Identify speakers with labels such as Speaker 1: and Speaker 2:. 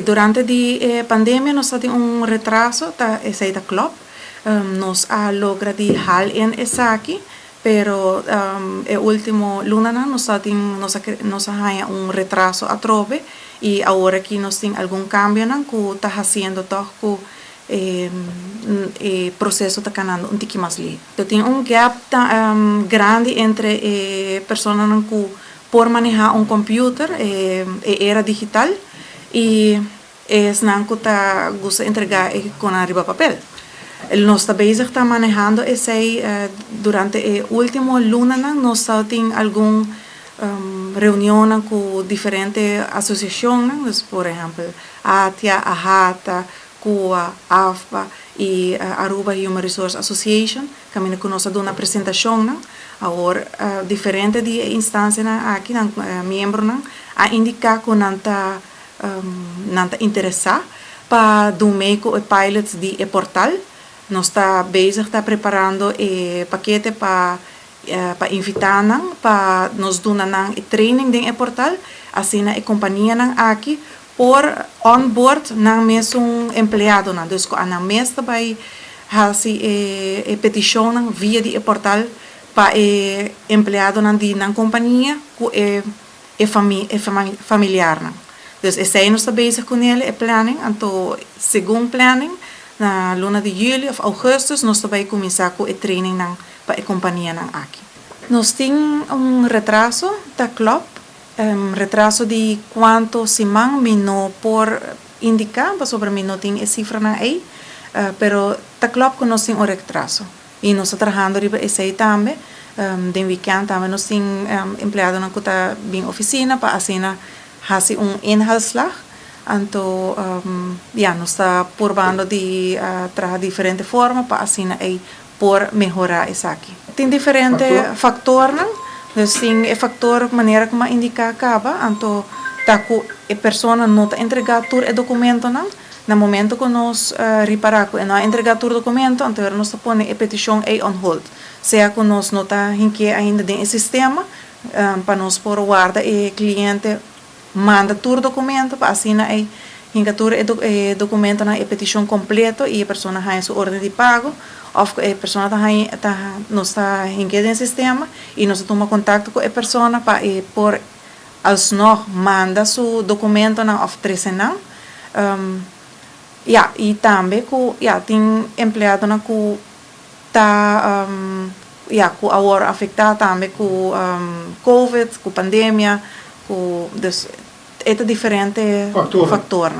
Speaker 1: Durante a pandemia nós temos retraso, essa aí da club. Nós logra de hal in essa aqui, pero último luna nós temos retraso a trove e agora que nós temos algum cambio que está fazendo todo o processo está canando tique mais li. Então tem gap grande entre pessoas que por manejar computer era digital e não que está gosta entregar com arriba papel. Nós está bezig está manejando esse durante o último luna nós temos algum reunião com diferentes associações, por exemplo, ATIA, AHATA, CUA, AFPA e Aruba Human Resource Association, que a gente nós dá uma apresentação, agora diferente de instâncias aqui, membros a indicar que não interessa para do meio o pilots de portal. Nós está bezig está preparando paquete para invitar para nos dar training de portal, assim a companhia aqui por onboard ng mesmong empleado na. Dus kung ang mesta by hasi petisyon via di portal pa empleado ng companhia ku familiar na. Dus essa nós está bezig com ele planning, anto segundo planning na luna de julho of augustus nós vai começar com training ng pa companhia ng aqui. Nós temos retraso da club. Retraso de quanto semana mino por indicar, sobre mino tem cifra na aí, pero ta club que nós tem o retraso e nós trabalhando riba esse aí também, de weekend também nós tem empregado na kuta bem oficina para assim hasi inhalslag, anto nós está probando de trabalhar diferente forma para assim aí por melhorar isso aqui. Tem diferente fatores. Dus tem factor maneira como indica acaba, anto taku persona não está entregar todo o documento no momento que nós reparar que não entregar todo o documento, então nós põe a petição on hold. Seja que nós não está ainda dentro do sistema, para nós por guarda e cliente manda todo o documento para assim aí hinga todo o documento na petição completo e a pessoa tem sua ordem de pago. Of a pessoa não está em que sistema e nós tomamos contato com a pessoa para por alsnog manda seu documento na of 13 e também tem empregado na que tá que agora afetado também com COVID, com pandemia, com é diferente factor.